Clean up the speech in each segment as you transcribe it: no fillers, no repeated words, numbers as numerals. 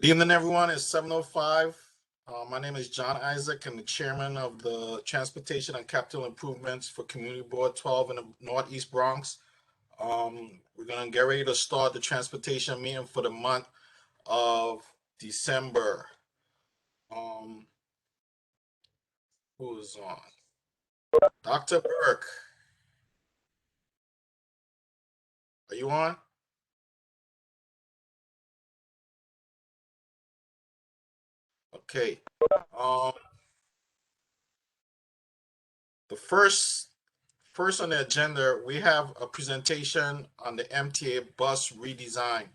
Good evening, everyone. It's 7:05. My name is John Isaac. I'm the chairman of the Transportation and Capital Improvements for Community Board 12 in the Northeast Bronx. We're going to get ready to start the transportation meeting for the month of December. Who is on? Dr. Burke. Are you on? Okay. The first on the agenda, we have a presentation on the MTA bus redesign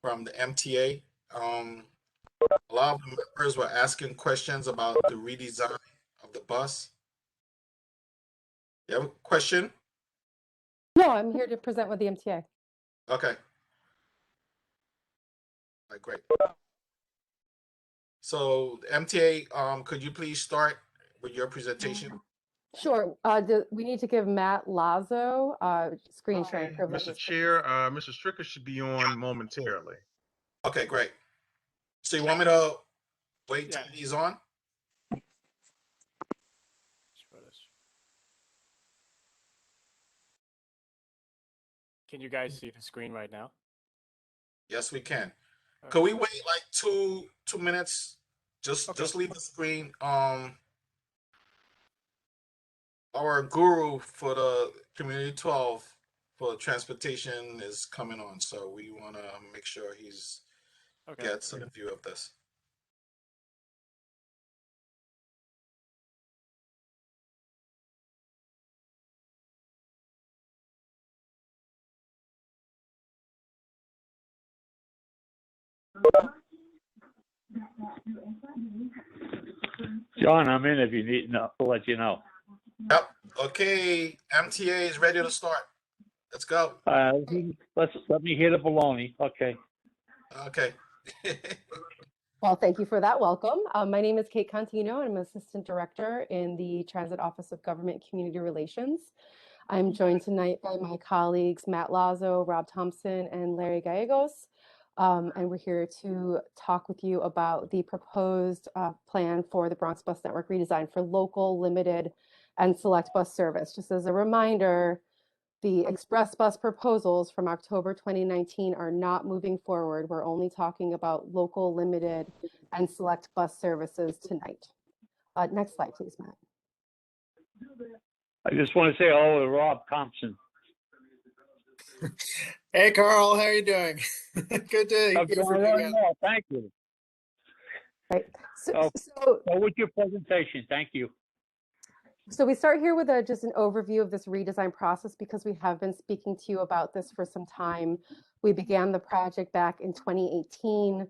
from the MTA. A lot of the members were asking questions about the redesign of the bus. You have a question? No, I'm here to present with the MTA. Okay. All right, great. So MTA, could you please start with your presentation? Sure. We need to give Matt Lazo screen sharing privileges. Mr. Chair, Mr. Stricker should be on momentarily. Okay, great. So you want me to wait till he's on? Can you guys see the screen right now? Yes, we can. Could we wait like two minutes? Just leave the screen. Our guru for the Community 12 for transportation is coming on, so we want to make sure he's gets a view of this. John, I'm in if you need to let you know. Yep. Okay, MTA is ready to start. Let's go. Let me hear the baloney. Okay. Okay. Well, thank you for that welcome. My name is Kate Contino, and I'm Assistant Director in the Transit Office of Government Community Relations. I'm joined tonight by my colleagues Matt Lazo, Rob Thompson, and Larry Gallegos. And we're here to talk with you about the proposed plan for the Bronx Bus Network redesign for local, limited, and select bus service. Just as a reminder, the express bus proposals from October 2019 are not moving forward. We're only talking about local, limited, and select bus services tonight. Next slide, please, Matt. I just want to say hello to Rob Thompson. Hey, Carl, how are you doing? Good to hear from you again. Thank you. Right. So with your presentation, thank you. So we start here with just an overview of this redesign process because we have been speaking to you about this for some time. We began the project back in 2018.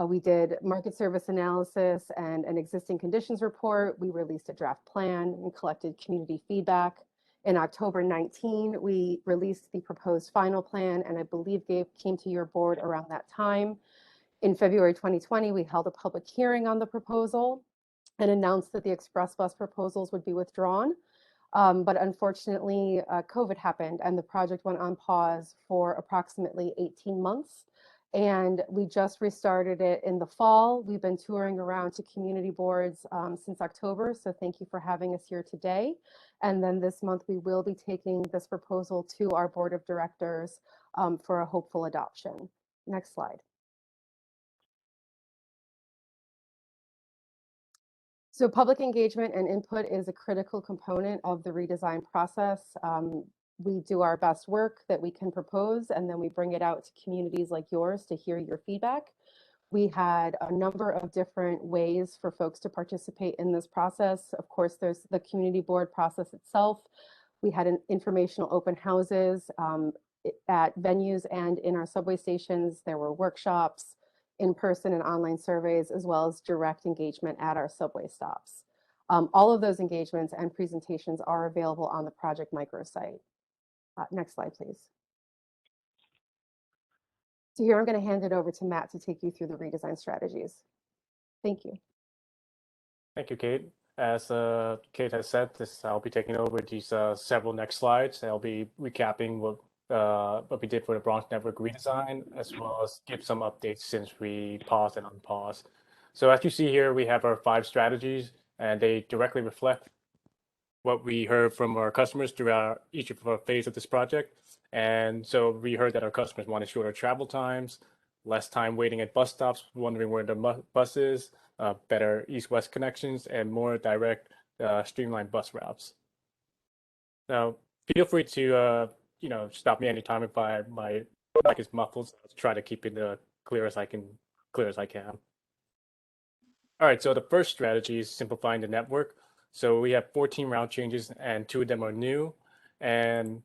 We did market service analysis and an existing conditions report. We released a draft plan and collected community feedback. In October 19, we released the proposed final plan, and I believe came to your board around that time. In February 2020, we held a public hearing on the proposal and announced that the express bus proposals would be withdrawn. But unfortunately, COVID happened and the project went on pause for approximately 18 months. And we just restarted it in the fall. We've been touring around to community boards since October. So thank you for having us here today. And then this month, we will be taking this proposal to our board of directors for a hopeful adoption. Next slide. So public engagement and input is a critical component of the redesign process. We do our best work that we can propose, and then we bring it out to communities like yours to hear your feedback. We had a number of different ways for folks to participate in this process. Of course, there's the community board process itself. We had an informational open houses at venues and in our subway stations. There were workshops, in-person and online surveys, as well as direct engagement at our subway stops. All of those engagements and presentations are available on the Project microsite. Next slide, please. So here I'm going to hand it over to Matt to take you through the redesign strategies. Thank you. Thank you, Kate. As Kate has said, I'll be taking over these several next slides. I'll be recapping what what we did for the Bronx Network redesign, as well as give some updates since we paused and unpaused. So as you see here, we have our 5 strategies, and they directly reflect what we heard from our customers throughout each of our phase of this project. And so we heard that our customers wanted shorter travel times, less time waiting at bus stops, wondering where the bus is, better east-west connections, and more direct, streamlined bus routes. Now, feel free to stop me anytime if my mic is muffled. So I'll try to keep it clear as I can. All right, so the first strategy is simplifying the network. So we have 14 route changes and 2 of them are new. And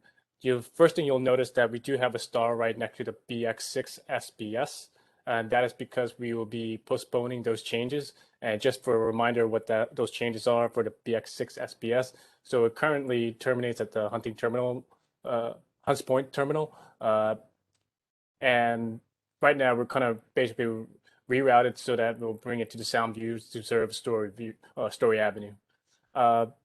first thing you'll notice that we do have a star right next to the BX6 SBS. And that is because we will be postponing those changes. And just for a reminder what those changes are for the BX6 SBS. So it currently terminates at the Hunts Point terminal. And right now we're kind of basically rerouted so that we'll bring it to the Soundview to serve Story Avenue. But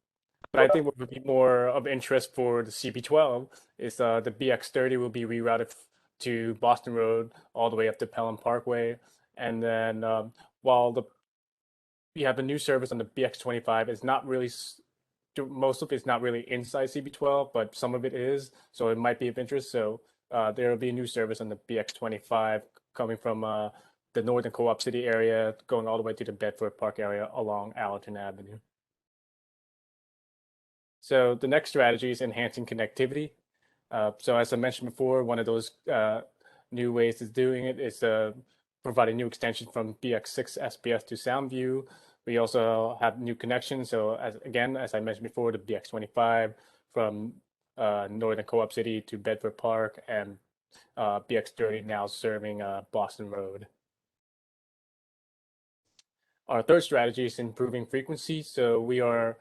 I think what would be more of interest for the CB12 is the BX30 will be rerouted to Boston Road all the way up to Pelham Parkway. And then while we have a new service on the BX25, it's not really, most of it's not really inside CB12, but some of it is. So it might be of interest. So there will be a new service on the BX25 coming from the Northern Co-op City area, going all the way to the Bedford Park area along Allerton Avenue. So the next strategy is enhancing connectivity. So as I mentioned before, one of those new ways of doing it is providing new extensions from BX6 SBS to Soundview. We also have new connections. So as I mentioned before, the BX25 from Northern Co-op City to Bedford Park, and BX30 now serving Boston Road. Our third strategy is improving frequency. So we are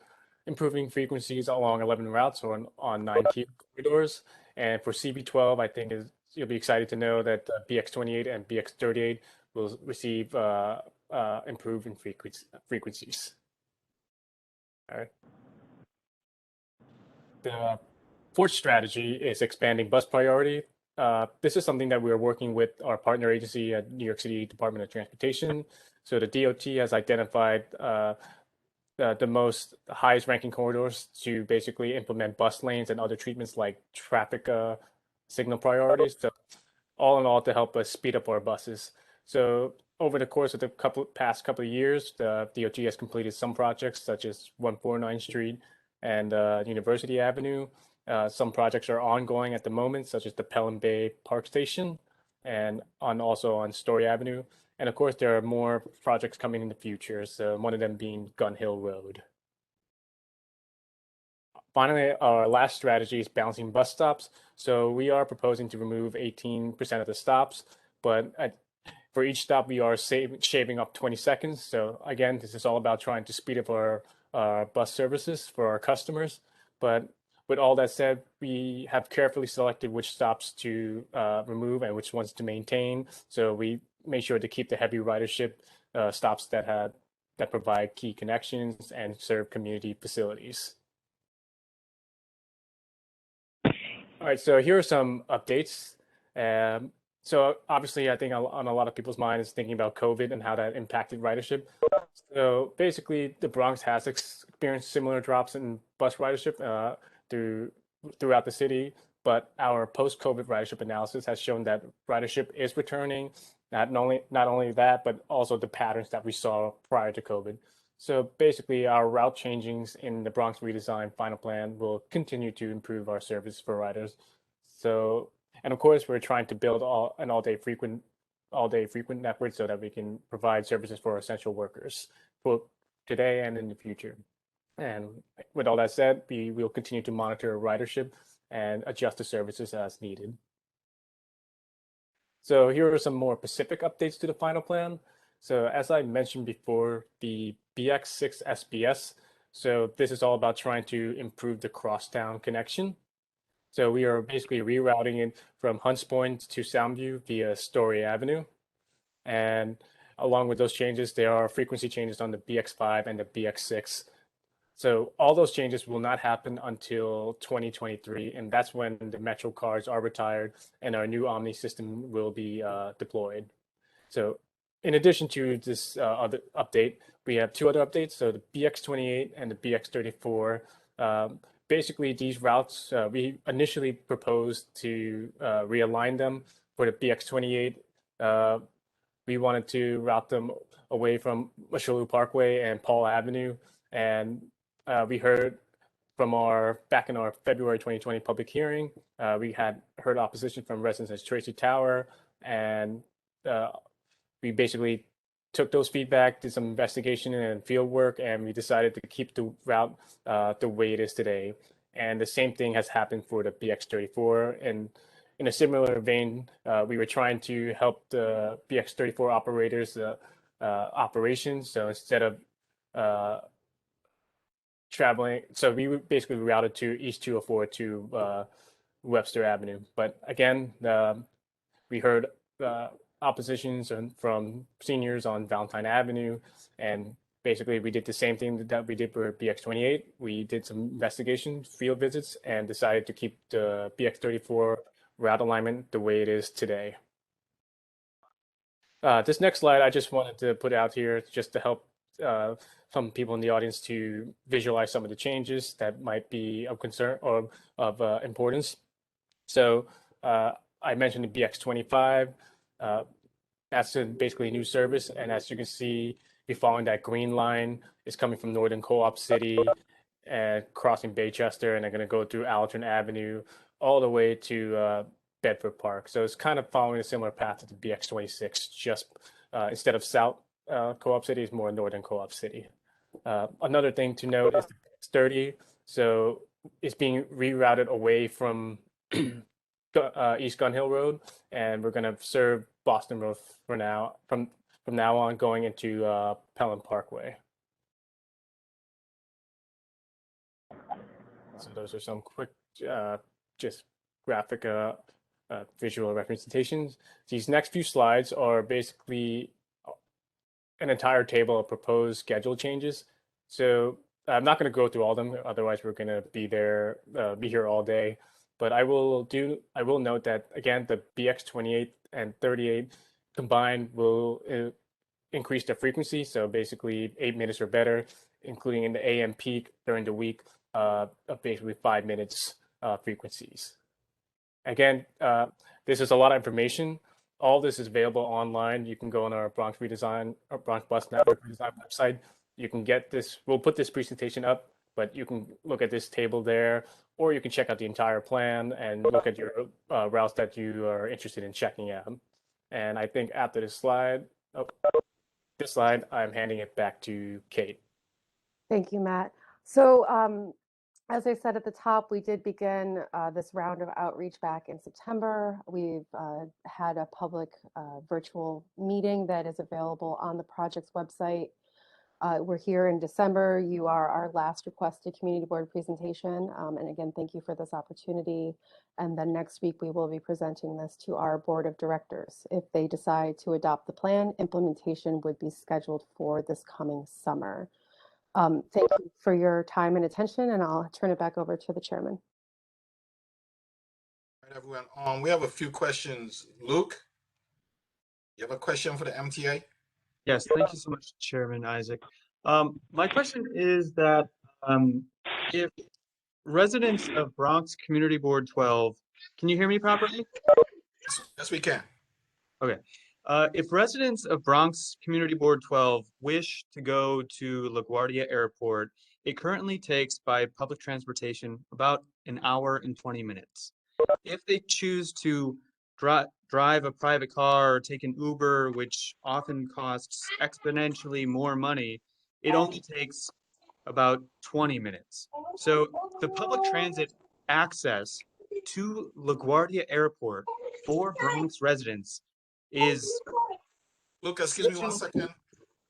improving frequencies along 11 routes or on 9 key corridors. And for CB12, I think you'll be excited to know that BX28 and BX38 will receive improved frequencies. All right. The fourth strategy is expanding bus priority. This is something that we're working with our partner agency at New York City Department of Transportation. So the DOT has identified the most highest ranking corridors to basically implement bus lanes and other treatments like traffic signal priorities. So all in all, to help us speed up our buses. So over the course of the past couple of years, the DOT has completed some projects such as 149th Street and University Avenue. Some projects are ongoing at the moment, such as the Pelham Bay Park Station and also on Story Avenue. And of course, there are more projects coming in the future, so one of them being Gun Hill Road. Finally, our last strategy is balancing bus stops. So we are proposing to remove 18% of the stops, but for each stop, we are shaving up 20 seconds. So again, this is all about trying to speed up our bus services for our customers. But with all that said, we have carefully selected which stops to remove and which ones to maintain. So we make sure to keep the heavy ridership stops that provide key connections and serve community facilities. All right, so here are some updates. So obviously, I think on a lot of people's minds, thinking about COVID and how that impacted ridership. So basically, the Bronx has experienced similar drops in bus ridership throughout the city, but our post-COVID ridership analysis has shown that ridership is returning. Not only that, but also the patterns that we saw prior to COVID. So basically, our route changings in the Bronx redesign final plan will continue to improve our service for riders. So, and of course, we're trying to build an all-day frequent network so that we can provide services for essential workers for today and in the future. And with all that said, we will continue to monitor ridership and adjust the services as needed. So here are some more specific updates to the final plan. So as I mentioned before, the BX6 SBS. So this is all about trying to improve the crosstown connection. So we are basically rerouting it from Hunts Point to Soundview via Story Avenue. And along with those changes, there are frequency changes on the BX5 and the BX6. So all those changes will not happen until 2023, and that's when the Metro cards are retired and our new Omni system will be deployed. So in addition to this other update, we have two other updates. So the BX28 and the BX34. Basically, these routes, we initially proposed to realign them. For the BX28, we wanted to route them away from Masholu Parkway and Paul Avenue. And we heard from back in our February 2020 public hearing, we had heard opposition from residents at Tracy Tower, and we basically took those feedback, did some investigation and field work, and we decided to keep the route the way it is today. And the same thing has happened for the BX34. And in a similar vein, we were trying to help the BX34 operators operations. So instead of traveling, so we basically routed to East 204 to Webster Avenue. But again, we heard oppositions from seniors on Valentine Avenue, and basically we did the same thing that we did for BX28. We did some investigation, field visits, and decided to keep the BX34 route alignment the way it is today. This next slide, I just wanted to put out here just to help some people in the audience to visualize some of the changes that might be of concern or of importance. So I mentioned the BX25. That's basically a new service. And as you can see, you're following that green line. It's coming from Northern Co-op City and crossing Baychester, and they're going to go through Allerton Avenue all the way to Bedford Park. So it's kind of following a similar path to the BX26, just instead of South Co-op City, it's more Northern Co-op City. Another thing to note is the BX30. So it's being rerouted away from East Gun Hill Road, and we're going to serve Boston Road for now, from now on, going into Pelham Parkway. So those are some quick, just graphic, visual representations. These next few slides are basically an entire table of proposed schedule changes. So I'm not going to go through all of them, otherwise we're going to be here all day. But I will note that, again, the BX28 and 38 combined will increase the frequency. So basically 8 minutes or better, including in the AM peak during the week, of basically 5 minutes frequencies. Again, this is a lot of information. All this is available online. You can go on our Bronx Redesign or Bronx Bus Network Redesign website. You can get this. We'll put this presentation up, but you can look at this table there, or you can check out the entire plan and look at your routes that you are interested in checking out. And I think after this slide, I'm handing it back to Kate. Thank you, Matt. So as I said at the top, we did begin this round of outreach back in September. We've had a public virtual meeting that is available on the project's website. We're here in December. You are our last requested community board presentation. And again, thank you for this opportunity. And then next week, we will be presenting this to our board of directors. If they decide to adopt the plan, implementation would be scheduled for this coming summer. Thank you for your time and attention, and I'll turn it back over to the chairman. All right, everyone. We have a few questions. Luke, you have a question for the MTA? Yes, thank you so much, Chairman Isaac. My question is that if residents of Bronx Community Board 12, can you hear me properly? Yes, we can. Okay. If residents of Bronx Community Board 12 wish to go to LaGuardia Airport, it currently takes by public transportation about an hour and 20 minutes. If they choose to drive a private car or take an Uber, which often costs exponentially more money, it only takes about 20 minutes. So the public transit access to LaGuardia Airport for Bronx residents is... Lucas, excuse me 1 second.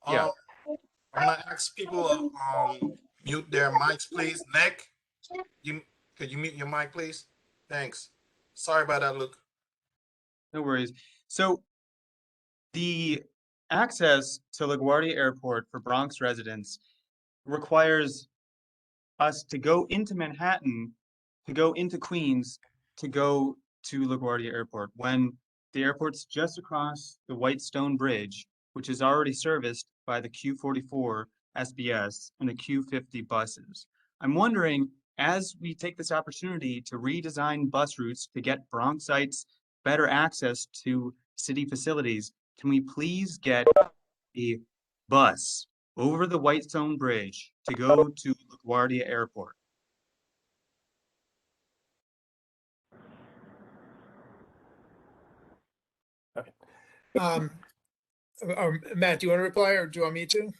Yeah. I'm gonna ask people mute their mics, please. Nick, could you mute your mic, please? Thanks. Sorry about that, Luke. No worries. So the access to LaGuardia Airport for Bronx residents requires us to go into Manhattan, to go into Queens, to go to LaGuardia Airport when the airport's just across the Whitestone Bridge, which is already serviced by the Q44 SBS and the Q50 buses. I'm wondering, as we take this opportunity to redesign bus routes to get Bronxites better access to city facilities, can we please get a bus over the Whitestone Bridge to go to LaGuardia Airport? Matt, do you want to reply or do you want me to?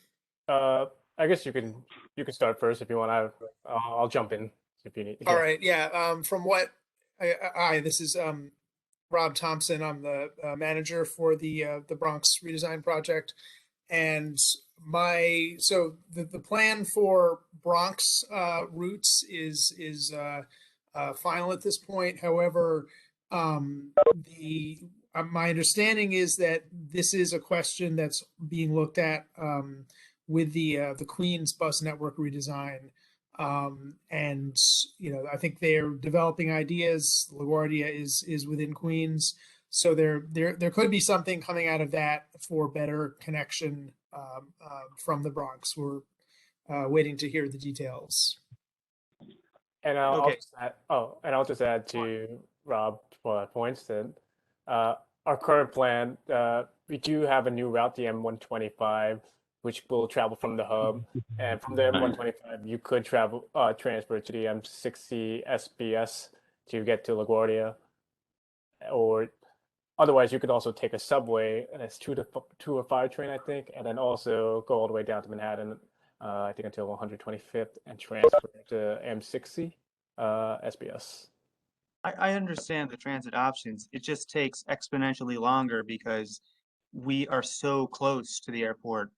I guess you can start first if you want. I'll jump in if you need. All right. Yeah. From what this is Rob Thompson. I'm the manager for the Bronx redesign project, and the plan for Bronx routes is final at this point. However, my understanding is that this is a question that's being looked at with the Queens bus network redesign. And I think they're developing ideas. LaGuardia is within Queens, so there could be something coming out of that for better connection from the Bronx. We're waiting to hear the details. And I'll just add to Rob's points that our current plan, we do have a new route, the M125, which will travel from the hub, and from the M125, you could transfer to the M60 SBS to get to LaGuardia, or otherwise you could also take a subway, and it's 205 train, I think, and then also go all the way down to Manhattan, I think until 125th, and transfer to M60 SBS. I understand the transit options. It just takes exponentially longer because we are so close to the airport,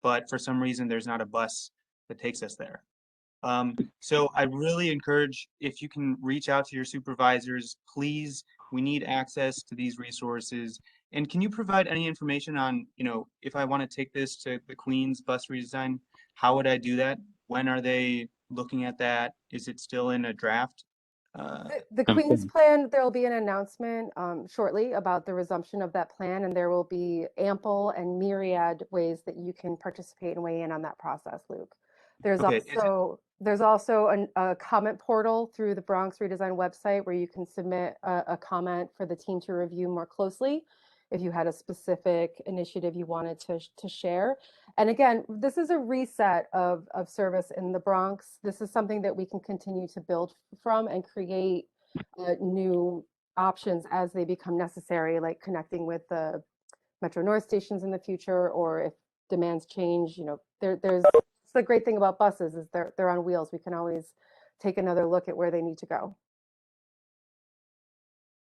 but for some reason there's not a bus that takes us there. So I really encourage, if you can reach out to your supervisors, please, we need access to these resources. And can you provide any information on, if I want to take this to the Queens bus redesign, how would I do that? When are they looking at that? Is it still in a draft? The Queens plan, there will be an announcement shortly about the resumption of that plan, and there will be ample and myriad ways that you can participate and weigh in on that process, Luke. There's also a comment portal through the Bronx Redesign website where you can submit a comment for the team to review more closely if you had a specific initiative you wanted to share. And again, this is a reset of service in the Bronx. This is something that we can continue to build from and create new options as they become necessary, like connecting with the Metro North stations in the future, or if demands change. There's the great thing about buses is they're on wheels. We can always take another look at where they need to go.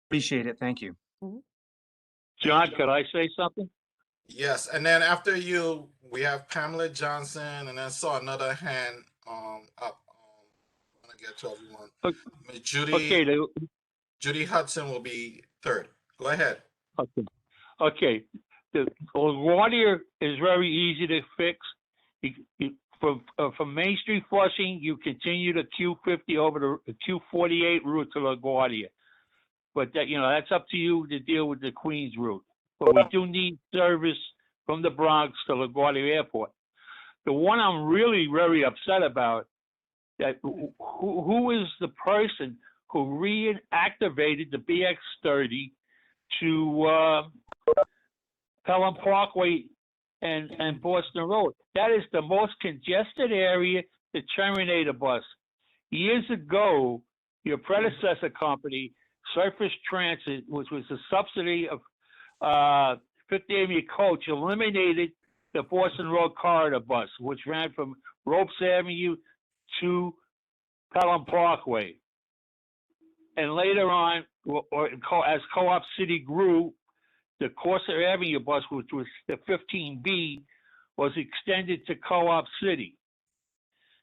Appreciate it. Thank you. Mm-hmm. John, could I say something? Yes, and then after you, we have Pamela Johnson, and then saw another hand up. I'm gonna get to everyone. Judy Hudson will be third. Go ahead. Okay. The LaGuardia is very easy to fix. From Main Street Flushing, you continue to Q50 over the Q48 route to LaGuardia. But that's up to you to deal with the Queens route. But we do need service from the Bronx to LaGuardia Airport. The one I'm really very upset about, that who is the person who reactivated the BX30 to Pelham Parkway and Boston Road? That is the most congested area to terminate a bus. Years ago, your predecessor company, Surface Transit, which was a subsidy of Fifth Avenue Coach, eliminated the Boston Road Corridor bus, which ran from Ropes Avenue to Pelham Parkway. And later on, as Co-op City grew, the Corsa Avenue bus, which was the 15B, was extended to Co-op City.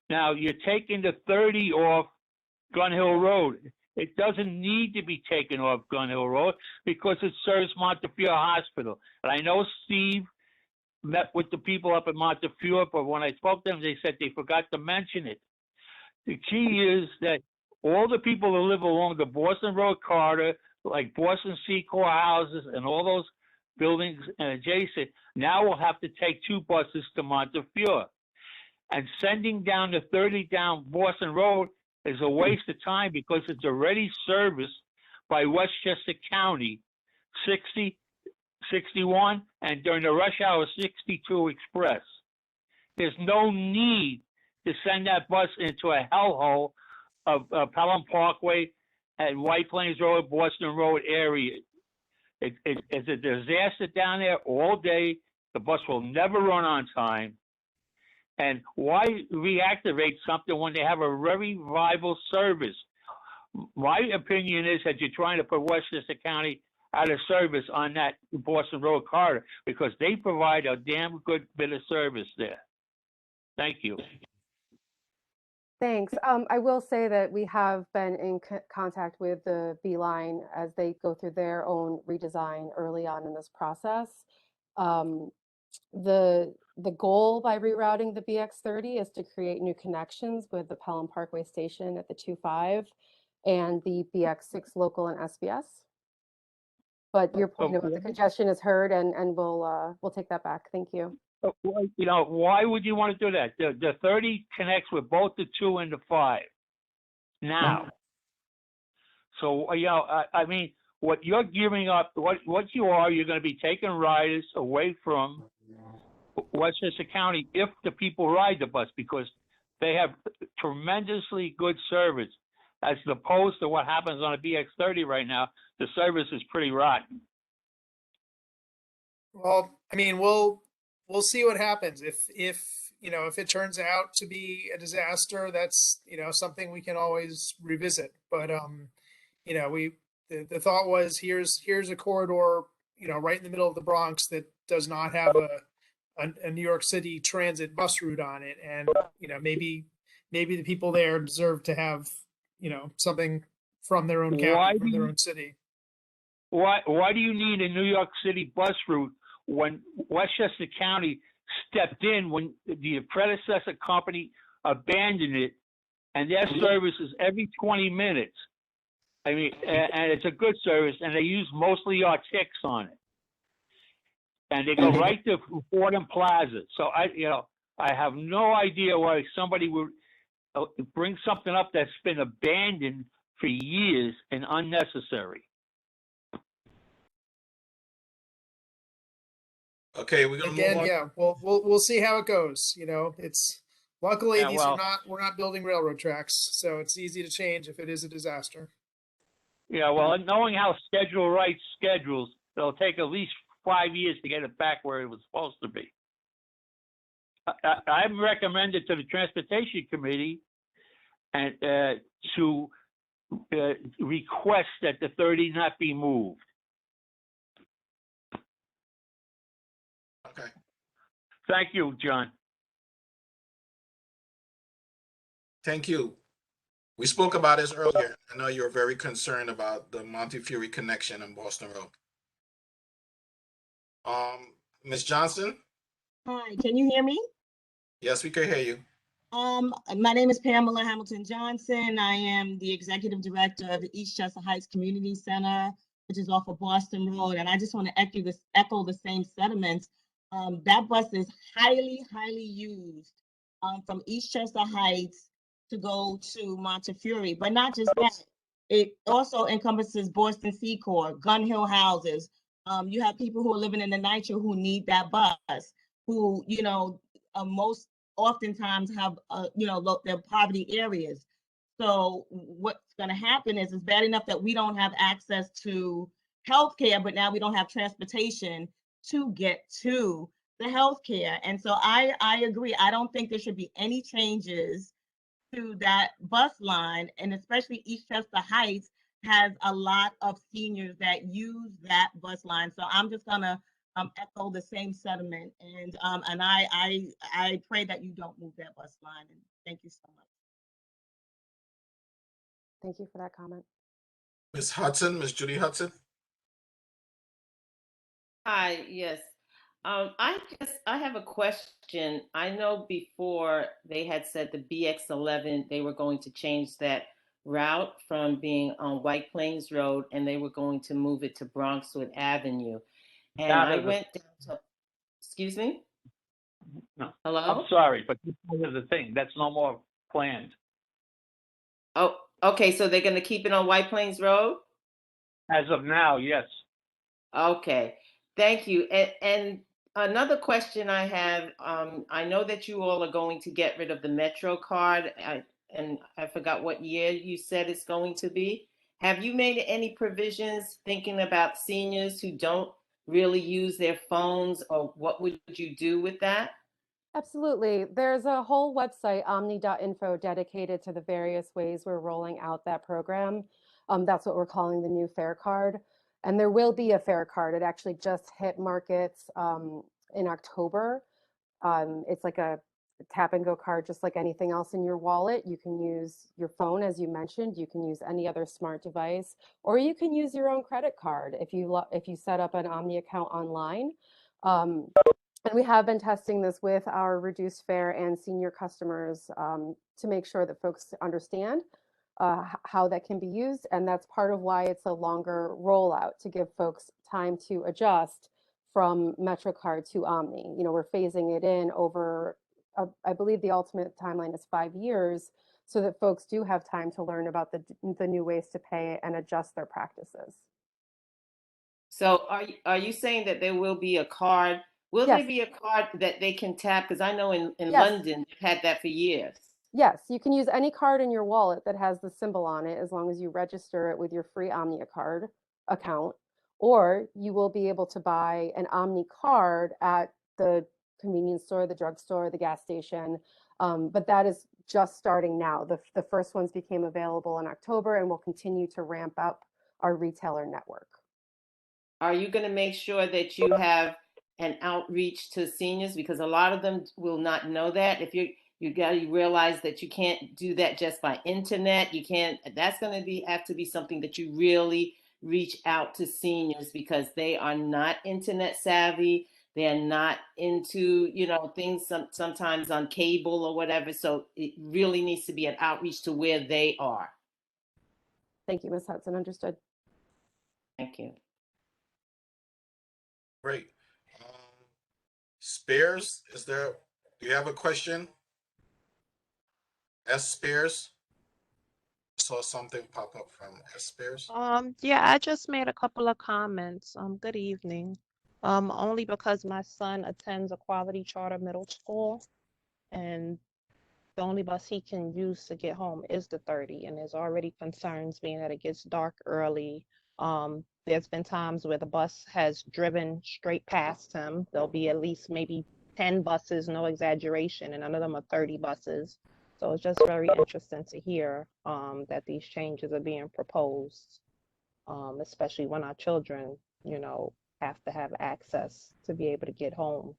Now, you're taking the 30 off Gun Hill Road. It doesn't need to be taken off Gun Hill Road because it serves Montefiore Hospital. And I know Steve met with the people up at Montefiore, but when I spoke to them, they said they forgot to mention it. The key is that all the people that live along the Boston Road corridor, like Boston Secor houses and all those buildings and adjacent, now will have to take 2 buses to Montefiore. And sending down the 30 down Boston Road is a waste of time because it's already serviced by Westchester County, 60, 61, and during the rush hour, 62 Express. There's no need to send that bus into a hellhole of Pelham Parkway and White Plains Road, Boston Road area. It's a disaster down there all day. The bus will never run on time. And why reactivate something when they have a very viable service? My opinion is that you're trying to put Westchester County out of service on that Boston Road corridor because they provide a damn good bit of service there. Thank you. Thanks. I will say that we have been in contact with the B-Line as they go through their own redesign early on in this process. The goal by rerouting the BX30 is to create new connections with the Pelham Parkway station at the 2.5 and the BX6 local and SBS. But your point about the congestion is heard, and we'll take that back. Thank you. You know, why would you want to do that? The 30 connects with both the 2 and the 5 now. So, you know, I mean, what you're giving up, what you're going to be taking riders away from Westchester County if the people ride the bus because they have tremendously good service as opposed to what happens on a BX30 right now. The service is pretty rotten. Well, I mean, we'll see what happens. If you know, if it turns out to be a disaster, that's, you know, something we can always revisit. But you know, the thought was here's a corridor, you know, right in the middle of the Bronx that does not have a New York City transit bus route on it, and you know, maybe the people there deserve to have, you know, something from their own county, from their own city. Why do you need a New York City bus route when Westchester County stepped in when the predecessor company abandoned it, and their service is every 20 minutes? I mean, and it's a good service, and they use mostly Artix on it. And they go right to Fordham Plaza. So I have no idea why somebody would bring something up that's been abandoned for years and unnecessary. Okay, we're gonna move on. Yeah, we'll see how it goes. You know, it's luckily we're not building railroad tracks, so it's easy to change if it is a disaster. Yeah, well, knowing how schedule writes schedules, it'll take at least 5 years to get it back where it was supposed to be. I've recommended to the Transportation Committee and to request that the 30 not be moved. Okay. Thank you, John. Thank you. We spoke about this earlier. I know you're very concerned about the Montefiore connection in Boston Road. Ms. Johnson? Hi, can you hear me? Yes, we can hear you. My name is Pamela Hamilton Johnson. I am the executive director of the Eastchester Heights Community Center, which is off of Boston Road. And I just want to echo the same sentiments. That bus is highly used from Eastchester Heights to go to Montefiore. But not just that, it also encompasses Boston Secor, Gun Hill houses. You have people who are living in the Nitro who need that bus, who, you know, most oftentimes have, you know, their poverty areas. So what's going to happen is it's bad enough that we don't have access to healthcare, but now we don't have transportation to get to the healthcare. And so I agree. I don't think there should be any changes to that bus line, and especially Eastchester Heights has a lot of seniors that use that bus line. So I'm just gonna echo the same sentiment, and I pray that you don't move that bus line. And thank you so much. Thank you for that comment. Ms. Hudson, Ms. Judy Hudson? Hi, yes. I have a question. I know before they had said the BX11, they were going to change that route from being on White Plains Road and they were going to move it to Bronxwood Avenue. And Not I as a, went down to, excuse me? no, I'm Hello? sorry, but this is the thing. That's no more planned. Oh, okay. So they're going to keep it on White Plains Road? As of now, yes. Okay, thank you. And another question I have, I know that you all are going to get rid of the Metro card, and I forgot what year you said it's going to be. Have you made any provisions thinking about seniors who don't really use their phones, or what would you do with that? Absolutely. There's a whole website, omni.info, dedicated to the various ways we're rolling out that program. That's what we're calling the new fare card. And there will be a fare card. It actually just hit markets in October. It's like a tap and go card, just like anything else in your wallet. You can use your phone, as you mentioned. You can use any other smart device, or you can use your own credit card if you set up an Omni account online. Um, and we have been testing this with our reduced fare and senior customers to make sure that folks understand how that can be used. And that's part of why it's a longer rollout, to give folks time to adjust from MetroCard to Omni. You know, we're phasing it in over, I believe the ultimate timeline is 5 years, so that folks do have time to learn about the new ways to pay and adjust their practices. So are you saying that there will be a card? Will Yes. there be a card that they can tap? Because I know in Yes. London, they've had that for years. Yes, you can use any card in your wallet that has the symbol on it, as long as you register it with your free Omnia card account, or you will be able to buy an Omni card at the convenience store, the drugstore, the gas station. But that is just starting now. The first ones became available in October, and we'll continue to ramp up our retailer network. Are you going to make sure that you have an outreach to seniors? Because a lot of them will not know that. If you got to realize that you can't do that just by internet. You can't. That's going to have to be something that you really reach out to seniors, because they are not internet savvy. They're not into, things sometimes on cable or whatever. So it really needs to be an outreach to where they are. Thank you, Ms. Hudson. Understood. Thank you. Great. Spears, do you have a question? S. Spears? Saw something pop up from S. Spears. Yeah, I just made a couple of comments. Good evening. Only because my son attends a quality charter middle school, and the only bus he can use to get home is the 30, and there's already concerns being that it gets dark early. There's been times where the bus has driven straight past him. There'll be at least maybe 10 buses, no exaggeration, and none of them are 30 buses. So it's just very interesting to hear that these changes are being proposed, especially when our children, have to have access to be able to get home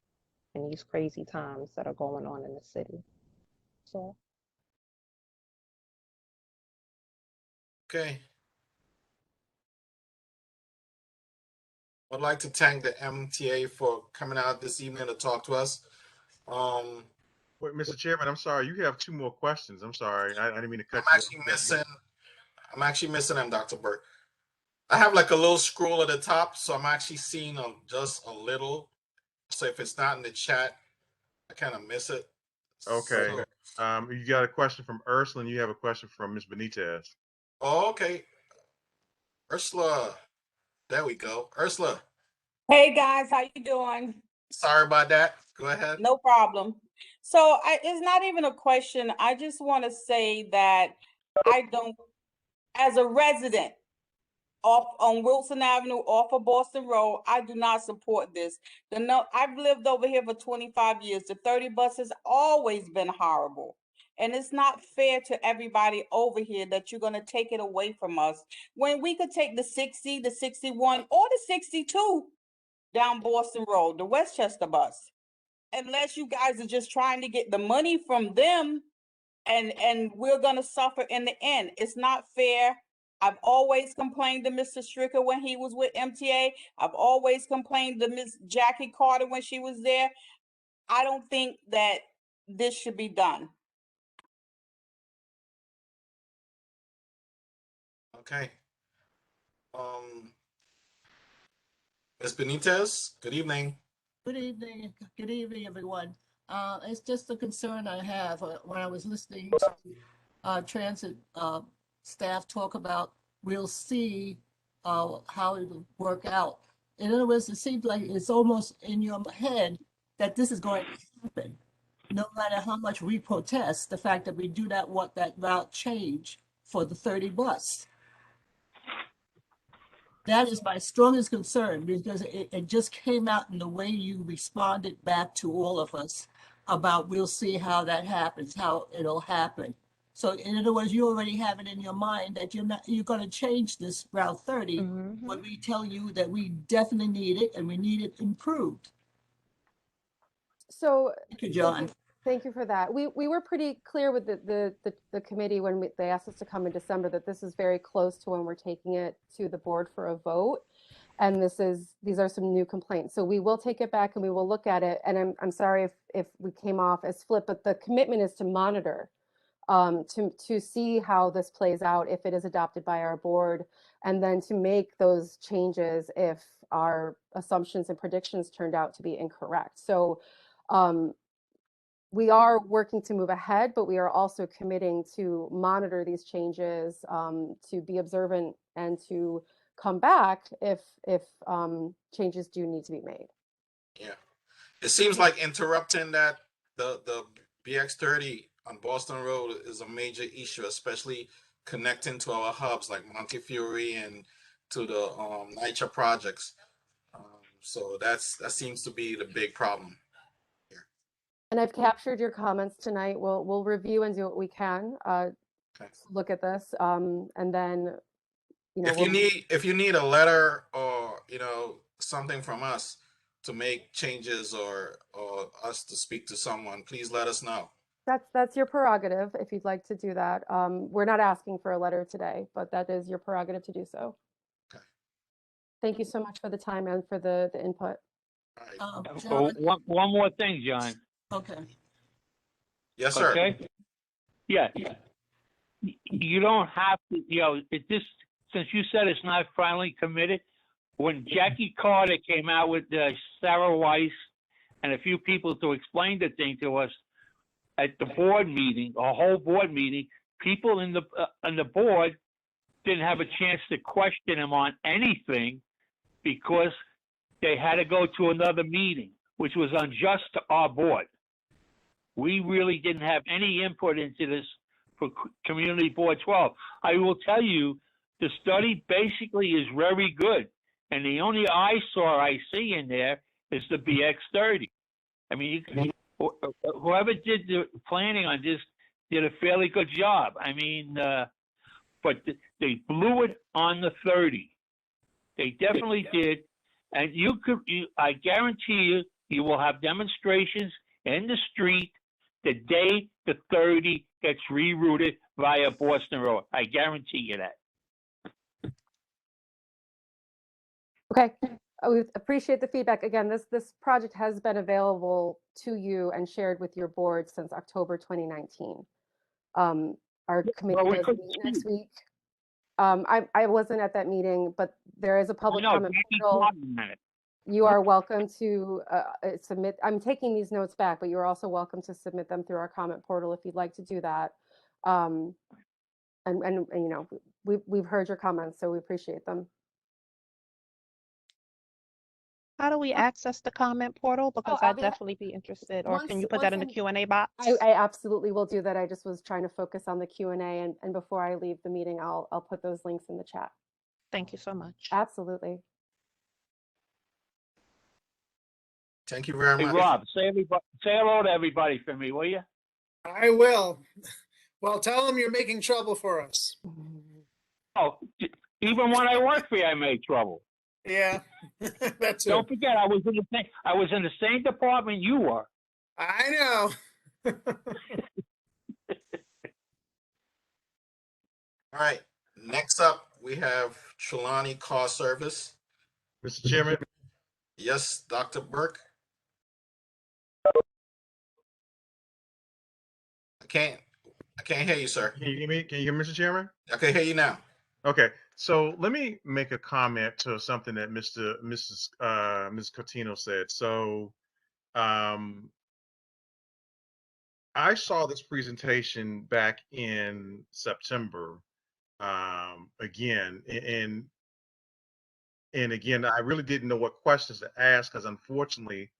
in these crazy times that are going on in the city. So. Okay. I'd like to thank the MTA for coming out this evening to talk to us. Wait, Mr. Chairman, I'm sorry. You have 2 more questions. I'm sorry. I didn't mean to cut I'm you actually off. missing them, Dr. Burt. I have like a little scroll at the top, so I'm actually seeing just a little. So if it's not in the chat, I kind of miss it. Okay. So, You got a question from Ursula, and you have a question from Ms. Benitez. oh, okay. Ursula, there we go. Ursula, Hey guys, how you doing? sorry about that. Go ahead. No problem. So it's not even a question. I just want to say that I don't, as a resident off on Wilson Avenue, off of Boston Road, I do not support this. I've lived over here for 25 years. The 30 bus has always been horrible. And it's not fair to everybody over here that you're going to take it away from us when we could take the 60, the 61, or the 62 down Boston Road, the Westchester bus. Unless you guys are just trying to get the money from them, and we're gonna suffer in the end. It's not fair. I've always complained to Mr. Stricker when he was with MTA. I've always complained to Ms. Jackie Carter when she was there. I don't think that this should be done. Okay. Ms. Benitez, good evening. Good evening. Good evening, everyone. It's just a concern I have when I was listening to transit staff talk about we'll see how it'll work out. In other words, it seems like it's almost in your head that this is going to happen. No matter how much we protest, the fact that we do not want that route change for the 30 bus. That is my strongest concern because it just came out in the way you responded back to all of us about we'll see how that happens, how it'll happen. So in other words, you already have it in your mind that you're going to change this Route 30 when we tell you that we definitely need it and we need it improved. So Thank you, John. Thank you for that. We were pretty clear with the committee when they asked us to come in December that this is very close to when we're taking it to the board for a vote. And these are some new complaints. So we will take it back and we will look at it. And I'm sorry if we came off as flip, but the commitment is to monitor, to see how this plays out if it is adopted by our board, and then to make those changes if our assumptions and predictions turned out to be incorrect. So we are working to move ahead, but we are also committing to monitor these changes, to be observant, and to come back if changes do need to be made. Yeah, it seems like interrupting that the BX30 on Boston Road is a major issue, especially connecting to our hubs like Montefiore and to the NYCHA projects. So that seems to be the big problem. And I've captured your comments tonight. We'll review and do what we can. Look at this, and then if you need a letter or something from us to make changes or us to speak to someone, please let us know. That's your prerogative if you'd like to do that. We're not asking for a letter today, but that is your prerogative to do so. Okay. Thank you so much for the time and for the input. All right. Oh, one more thing, John. Okay. Yes, sir. Okay. Yeah. You don't have to, since you said it's not finally committed, when Jackie Carter came out with Sarah Weiss and a few people to explain the thing to us at the board meeting, a whole board meeting, people in the board didn't have a chance to question him on anything because they had to go to another meeting, which was unjust to our board. We really didn't have any input into this for Community Board 12. I will tell you, the study basically is very good. And the only eyesore I see in there is the BX30. I mean, whoever did the planning on this did a fairly good job. I mean, but they blew it on the 30. They definitely did. And I guarantee you will have demonstrations in the street the day the 30 gets rerouted via Boston Road. I guarantee you that. Okay, we appreciate the feedback. Again, this project has been available to you and shared with your board since October 2019. Our committee does meet next week. I wasn't at that meeting, but there is a public comment portal. You are welcome to submit. I'm taking these notes back, but you're also welcome to submit them through our comment portal if you'd like to do that. And we've heard your comments, so we appreciate them. How do we access the comment portal? Because I'd definitely be interested. Or can you put that in the Q&A box? I absolutely will do that. I just was trying to focus on the Q&A, and before I leave the meeting, I'll put those links in the chat. Thank you so much. Absolutely. Thank you very much. Hey, Rob, say hello to everybody for me, will you? I will. Well, tell them you're making trouble for us. Oh, even when I worked for you, I made trouble. Yeah, that's it. Don't forget, I was in the same department you were. I know. All right. Next up, we have Trelawney Car Service. Mr. Chairman, Yes, Dr. Burke. I can't hear you, sir. can you hear me? Can you hear me, Mr. Chairman? I can hear you now. Okay, so let me make a comment to something that Mrs. Cotino said. So, I saw this presentation back in September, again, and again, I really didn't know what questions to ask because unfortunately,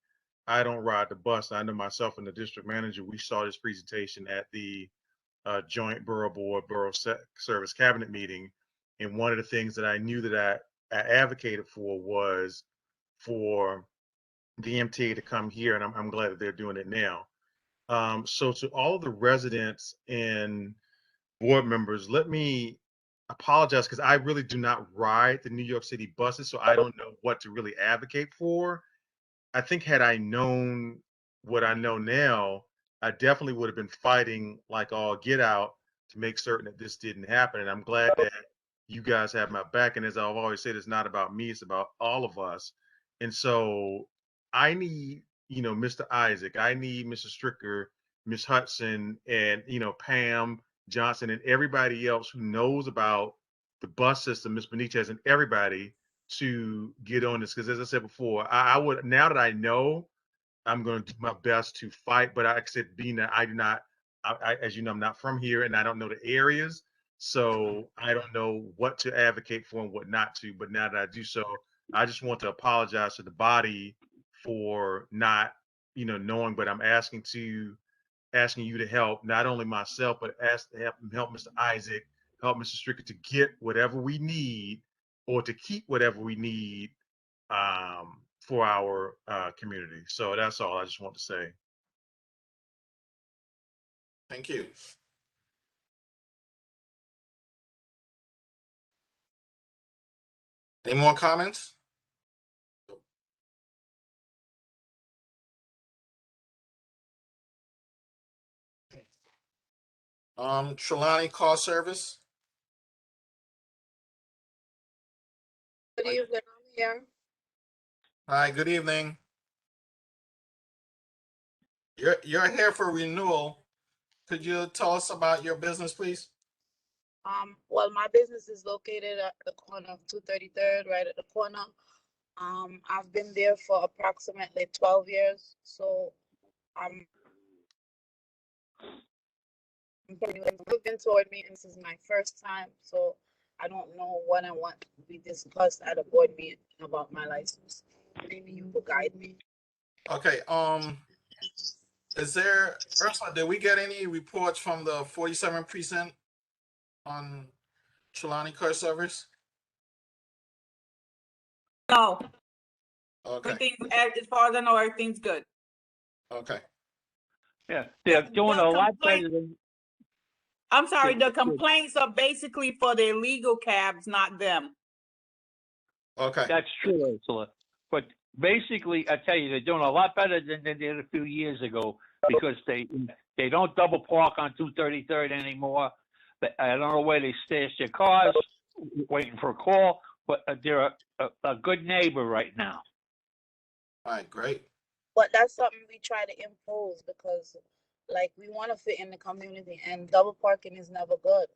I don't ride the bus. I know myself and the district manager, we saw this presentation at the joint borough board, service cabinet meeting. And one of the things that I knew that I advocated for was for the MTA to come here, and I'm glad that they're doing it now. So to all of the residents and board members, let me apologize because I really do not ride the New York City buses, so I don't know what to really advocate for. I think had I known what I know now, I definitely would have been fighting like all get out to make certain that this didn't happen. And I'm glad that you guys have my back. And as I've always said, it's not about me, it's about all of us. And so I need, Mr. Isaac, I need Mr. Stricker, Miss Hudson, and, Pam Johnson and everybody else who knows about the bus system, Miss Benitez and everybody to get on this. Because as I said before, I would, now that I know, I'm going to do my best to fight. But like I said, being that I do not, as you know, I'm not from here and I don't know the areas. So I don't know what to advocate for and what not to. But now that I do so, I just want to apologize to the body for not, knowing, but I'm asking you to help not only myself, but ask to help Mr. Isaac, help Mr. Stricker to get whatever we need or to keep whatever we need for our community. So that's all I just want to say. Thank you. Any more comments? Trelawney Car Service. Good evening, I'm here. Hi, good evening. You're here for renewal. Could you tell us about your business, please? Well, my business is located at the corner of 233rd, right at the corner. I've been there for approximately 12 years, so I'm looking toward me, and this is my first time, so I don't know what I want to be discussed at a board meeting about my license. Maybe you will guide me. Okay. Is there, Ursula, did we get any reports from the 47 precinct on Trelawney Car Service? No, Okay. everything, as far as I know, everything's good. Okay. Yeah, they're doing a lot better than. I'm sorry, Yeah, the complaints are basically for the illegal cabs, not them. Okay. That's true, Ursula. But basically, I tell you, they're doing a lot better than they did a few years ago because they don't double park on 233rd anymore. I don't know where they stash their cars, waiting for a call, but they're a good neighbor right now. All right, great. But that's something we try to impose because, like, we want to fit in the community, and double parking is never good.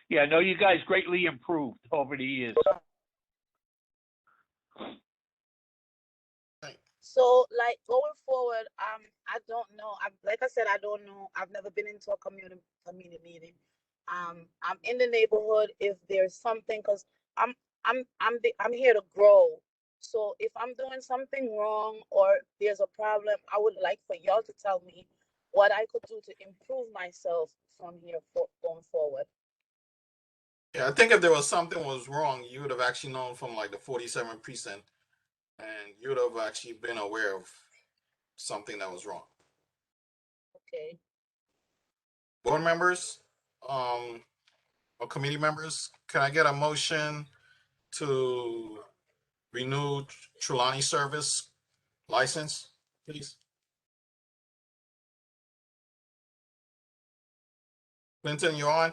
Yeah, I know you guys greatly improved over the years. So, like, going forward, I don't know. Like I said, I don't know. I've never been into a community meeting. I'm in the neighborhood. If there's something, because I'm here to grow. So if I'm doing something wrong or there's a problem, I would like for y'all to tell me what I could do to improve myself from here going forward. Yeah, I think if there was something was wrong, you would have actually known from like the 47 precinct, and you would have actually been aware of something that was wrong. Okay. Board members, or committee members, can I get a motion to renew Trelawney Service license, please? Clinton, you on?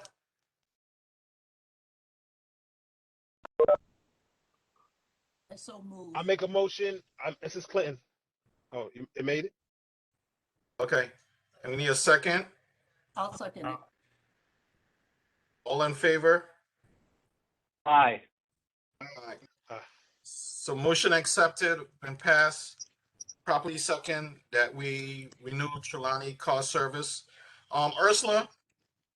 I so move. I make a motion. This is Clinton. Oh, it made it? Okay. And we need a second. I'll second it. All in favor? Aye. Aye. Uh, So motion accepted and passed. Properly second that we renew Trelawney car service. Ursula,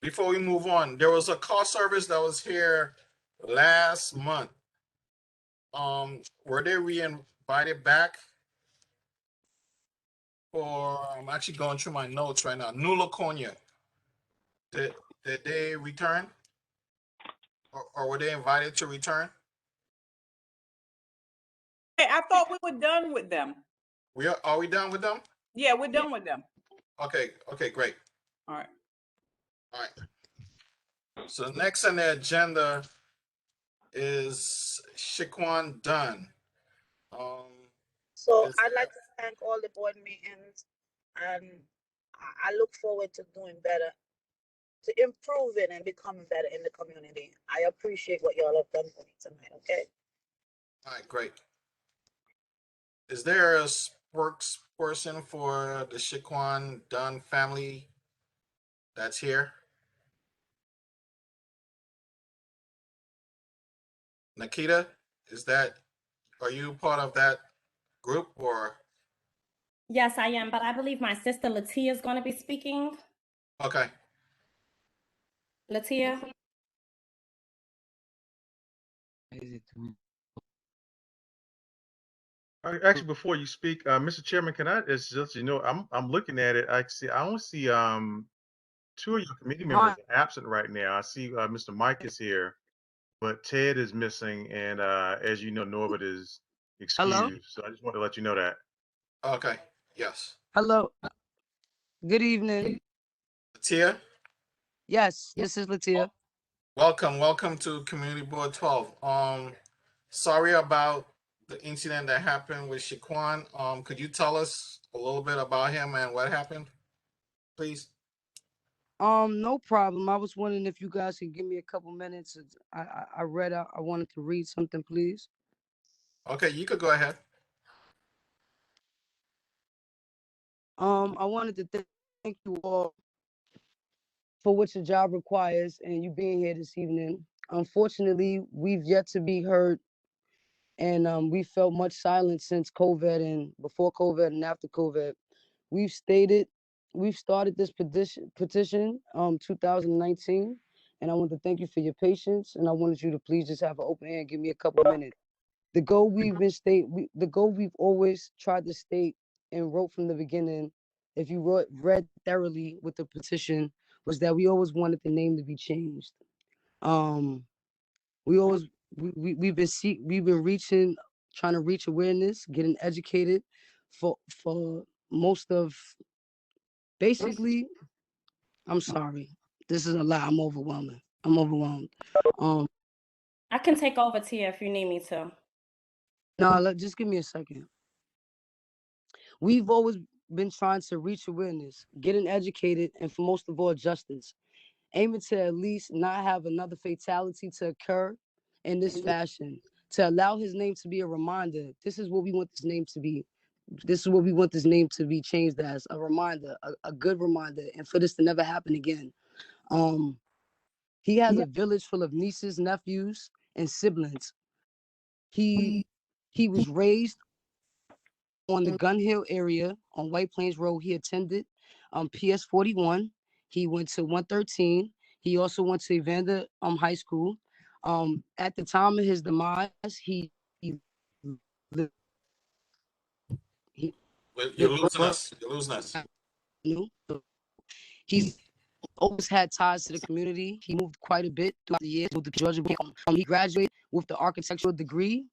before we move on, there was a car service that was here last month. Were they re-invited back? Or I'm actually going through my notes right now. New Laconia. Did they return? Or were they invited to return? Hey, I thought we were done with them. Are we done with them? Yeah, we're done with them. Okay, great. All right. All right. So next on the agenda is Shaquan Dunn. So is I'd like to thank all the board meetings, and I look forward to doing better, to improving and becoming better in the community. I appreciate what y'all have done for me tonight, okay? All right, great. Is there a spokesperson for the Shaquan Dunn family that's here? Nikita, are you part of that group or? Yes, I am, but I believe my sister Latia is going to be speaking. Okay. Latia? Actually, before you speak, Mr. Chairman, can I just I'm looking at it. I don't see two of your committee members are absent right now. I see Mr. Mike is here, but Ted is missing, and as you know, Norbert is excused. Hello? So I just want to let you know that. Okay. Yes. Hello. Good evening. Latia? Yes, this is Latia. Welcome to Community Board 12. Sorry about the incident that happened with Shaquan. Could you tell us a little bit about him and what happened, please? No problem. I was wondering if you guys could give me a couple minutes. I read out. I wanted to read something, please. Okay, you could go ahead. I wanted to thank you all for what your job requires and you being here this evening. Unfortunately, we've yet to be heard, and we felt much silence since COVID and before COVID and after COVID. We've started this petition 2019, and I want to thank you for your patience, and I wanted you to please just have an open ear and give me a couple minutes. The goal we've always tried to state and wrote from the beginning, if you read thoroughly with the petition, was that we always wanted the name to be changed. We've been reaching, trying to reach awareness, getting educated for most of, basically, I'm sorry. This is a lot. I'm overwhelmed. I can take over, Tia, if you need me to. No, just give me a second. We've always been trying to reach awareness, getting educated, and for most of all, justice, aiming to at least not have another fatality to occur in this fashion, to allow his name to be a reminder. This is what we want this name to be. This is what we want this name to be changed as, a reminder, a good reminder, and for this to never happen again. He has a village full of nieces, nephews, and siblings. He was raised on the Gun Hill area on White Plains Road. He attended PS 41. He went to 113. He also went to Evander High School. At the time of his demise, You're losing us. You're losing us. He's always had ties to the community. He moved quite a bit throughout the years with the Georgia. He graduated with the architectural degree,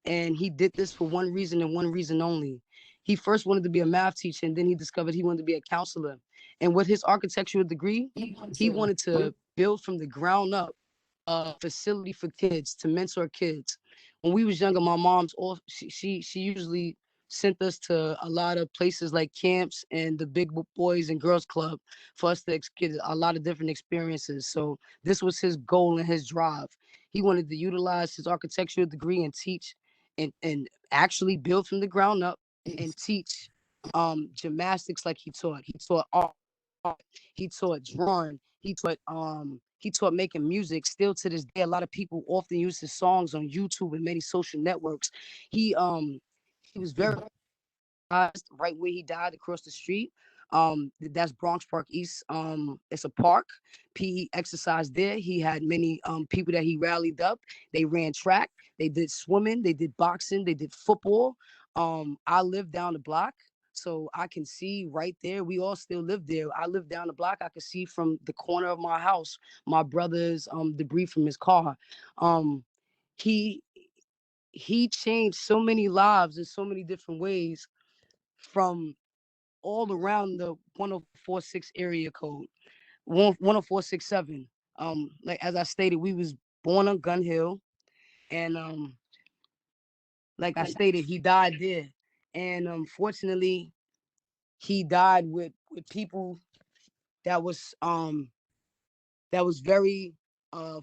and he did this for one reason and one reason only. He first wanted to be a math teacher, and then he discovered he wanted to be a counselor. And with his architectural degree, he wanted to build from the ground up a facility for kids to mentor kids. When we was younger, my mom's she usually sent us to a lot of places like camps and the big boys and girls club for us to get a lot of different experiences. So this was his goal and his drive. He wanted to utilize his architectural degree and teach and actually build from the ground up and teach gymnastics like he taught. He taught art, he taught drawing, he taught making music. Still to this day, a lot of people often use his songs on YouTube and many social networks. He was very right where he died across the street. That's Bronx Park East. It's a park. He exercised there. He had many people that he rallied up. They ran track. They did swimming. They did boxing. They did football. I live down the block, so I can see right there. We all still live there. I live down the block. I can see from the corner of my house my brother's debris from his car. He he changed so many lives in so many different ways from all around the 1046 area code, 10467. Like as I stated, we was born on Gun Hill, and like I stated, he died there, and unfortunately, he died with people that was very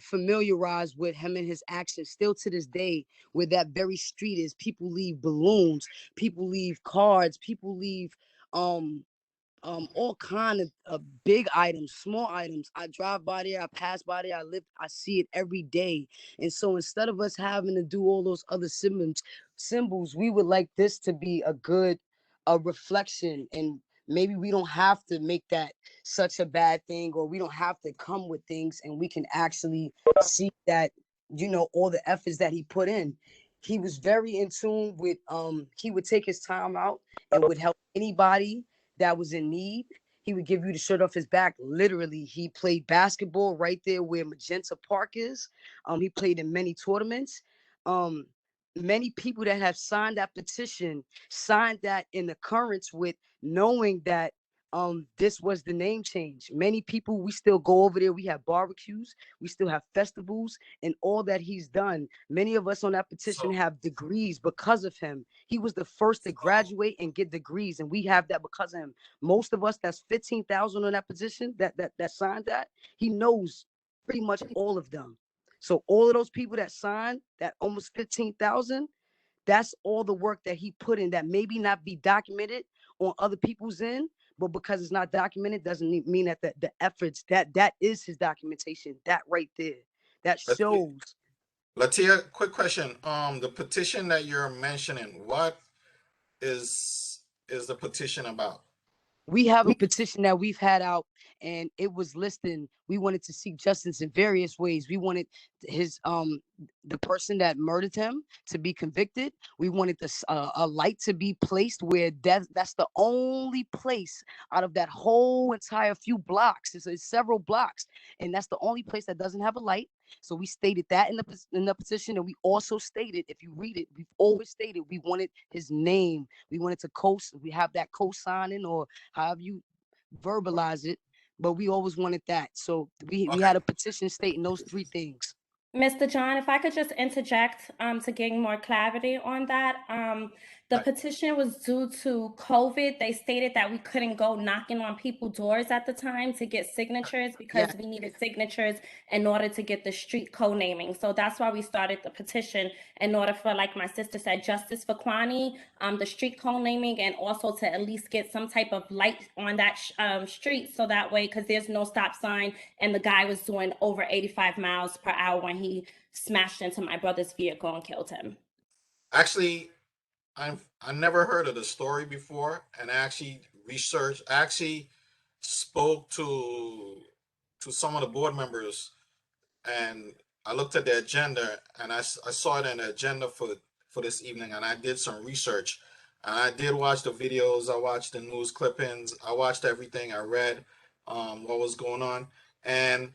familiarized with him and his actions. Still to this day, where that very street is, people leave balloons, people leave cards, people leave um all kind of big items, small items. I drive by there, I pass by there, I see it every day. And so instead of us having to do all those other symbols, we would like this to be a reflection, and maybe we don't have to make that such a bad thing, or we don't have to come with things, and we can actually see that, all the efforts that he put in. He was very in tune with he would take his time out and would help anybody that was in need. He would give you the shirt off his back. Literally, he played basketball right there where Magenta Park is. He played in many tournaments. Um, Many people that have signed that petition signed that in occurrence with knowing that this was the name change. Many people, we still go over there. We have barbecues, we still have festivals, and all that he's done. Many of us on that petition have degrees because of him. He was the first to graduate and get degrees, and we have that because of him. Most of us, that's 15,000 on that petition that signed that. He knows pretty much all of them. So all of those people that signed that almost 15,000, that's all the work that he put in that maybe not be documented on other people's end, but because it's not documented doesn't mean that the efforts that is his documentation, that right there, that shows. Latia, quick question. The petition that you're mentioning, what is the petition about? We have a petition that we've had out, and it was listing. We wanted to seek justice in various ways. We wanted his the person that murdered him to be convicted. We wanted this a light to be placed where that's the only place out of that whole entire few blocks. It's several blocks, and that's the only place that doesn't have a light. So we stated that in the petition, and we also stated, if you read it, we've always stated we wanted his name. We wanted to we have that co-signing, or however you verbalize it, but we always wanted that. So we had a petition stating those three things. Mr. John, if I could just interject to gain more clarity on that. The petition was due to COVID. They stated that we couldn't go knocking on people's doors at the time to get signatures because we needed signatures in order to get the street co-naming. So that's why we started the petition, in order for, like my sister said, justice for Kwani, the street co-naming, and also to at least get some type of light on that street, so that way, because there's no stop sign, and the guy was doing over 85 miles per hour when he smashed into my brother's vehicle and killed him. Actually, I never heard of the story before, and I actually researched. I actually spoke to some of the board members, and I looked at the agenda, and I saw it in the agenda for this evening, and I did some research, and I did watch the videos. I watched the news clippings. I watched everything. I read what was going on, and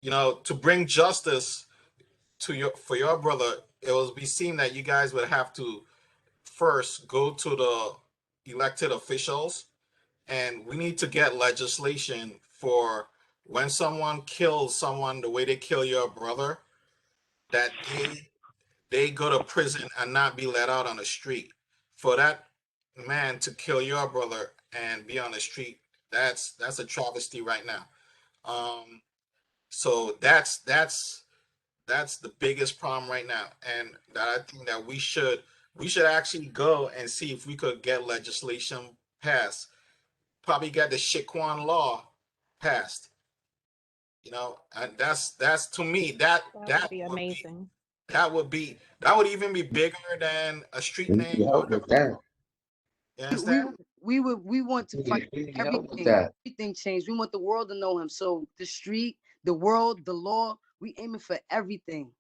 to bring justice for your brother, it will be seen that you guys would have to first go to the elected officials, and we need to get legislation for when someone kills someone the way they kill your brother, that they go to prison and not be let out on the street. For that man to kill your brother and be on the street, that's a travesty right now. So that's That's the biggest problem right now, and that I think that we should actually go and see if we could get legislation passed. Probably get the Shaquan law passed. And that's to me That would that be would be amazing. that would even be bigger than a street name. help with that. You We understand? we want to fight We need help with everything, that. everything changed. We want the world to know him. So the street, the world, the law, we aiming for everything.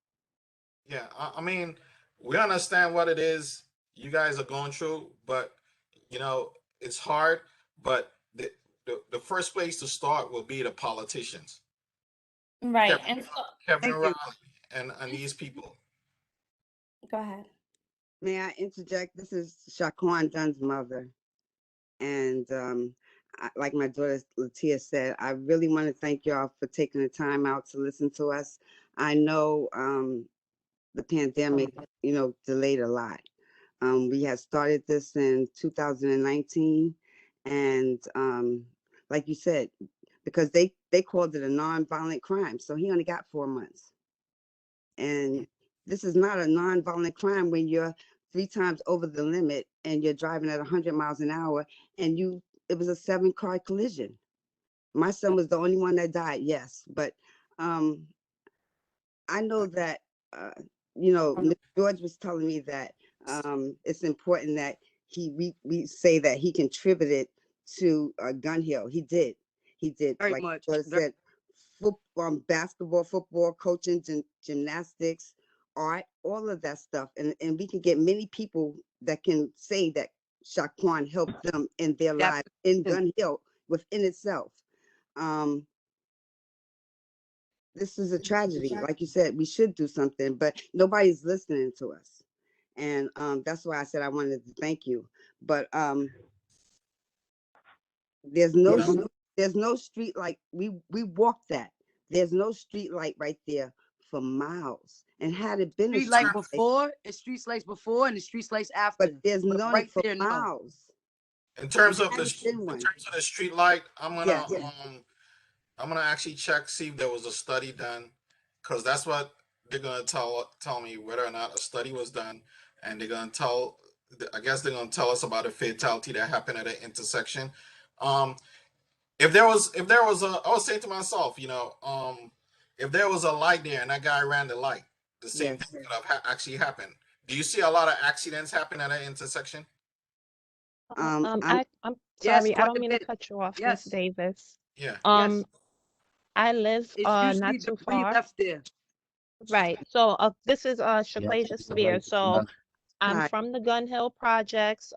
Yeah, I mean, we understand what it is you guys are going through, but it's hard. But the first place to start will be the politicians, Right. Kevin, And so, Kevin Thank you. Riley, and these people. go ahead. May I interject? This is Shaquan Dunn's mother. And like my daughter Latia said, I really want to thank y'all for taking the time out to listen to us. I know the pandemic, delayed a lot. We had started this in 2019. And like you said, because they called it a nonviolent crime. So he only got 4 months. And this is not a nonviolent crime when you're 3 times over the limit and you're driving at 100 miles an hour and it was a 7-car collision. My son was the only one that died, yes, but I know that Mr. George was telling me that it's important that we say that he contributed to Gun Hill. He did. Very Like much. George said, basketball, football, coaching, gymnastics, art, all of that stuff. And we can get many people that can say that Shaquan helped them in their That's lives in Gun Hill within itself. This is a tragedy. Like you said, we should do something, but nobody's listening to us. And that's why I said I wanted to thank you. But there's no street light. We walked that. There's no street light right there for miles. And had it been a street light street light, before, and street lights before, and the street lights after. but there's But none right for there, no. miles. In terms There of the hasn't been in one. terms of the street light, Yes. I'm gonna actually check see if there was a study done, because that's what they're gonna tell me whether or not a study was done, and they're gonna tell. I guess they're gonna tell us about a fatality that happened at an intersection. Um, if there was I was saying to myself, if there was a light there and that guy ran the light, the same Yes. thing could have actually happened. Do you see a lot of accidents happen at an intersection? I'm I'm Yes, sorry, I quite don't a mean to bit. cut you off, Miss Yes. Davis. Yeah. Yes. I live It's usually not too debris far. left there. Right. So this is Yeah, Shaquasia it's Spear. like So I'm Hi. from the Gun Hill Projects.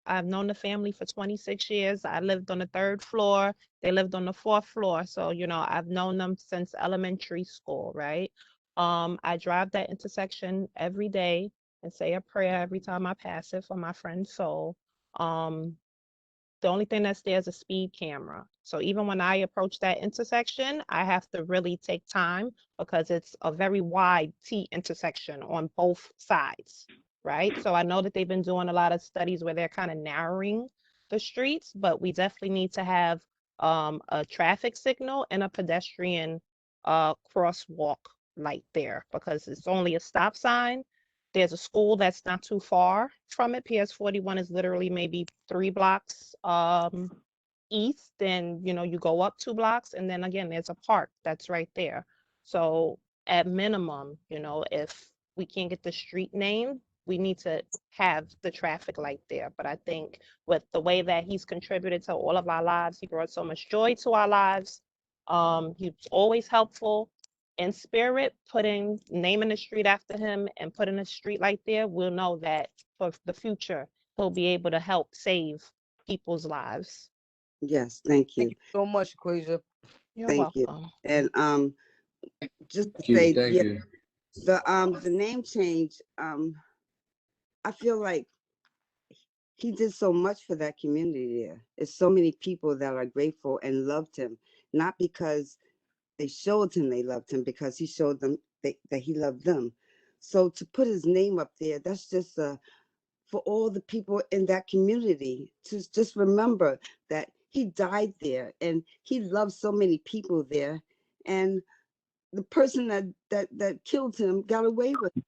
I've known the family for 26 years. I lived on the 3rd floor. They lived on the 4th floor. So, I've known them since elementary school, right? I drive that intersection every day and say a prayer every time I pass it for my friend's soul. The only thing that's there is a speed camera. So even when I approach that intersection, I have to really take time because it's a very wide T intersection on both sides, right? So I know that they've been doing a lot of studies where they're kind of narrowing the streets, but we definitely need to have a traffic signal and a pedestrian crosswalk light there because it's only a stop sign. There's a school that's not too far from it. PS 41 is literally maybe 3 blocks east. Then, you go up 2 blocks. And then again, there's a park that's right there. So at minimum, if we can't get the street name, we need to have the traffic light there. But I think with the way that he's contributed to all of our lives, he brought so much joy to our lives. He's always helpful in spirit, naming the street after him and putting a street light there, we'll know that for the future, he'll be able to help save people's lives. Yes. Thank you. Thank you so much, Quasia. You're Thank you. welcome. And just to Thank you, say, thank yeah, you. the name change. I feel like he did so much for that community there. There's so many people that are grateful and loved him, not because they showed him they loved him, because he showed them that he loved them. So to put his name up there, that's just for all the people in that community to just remember that he died there and he loved so many people there. And the person that killed him got away with it,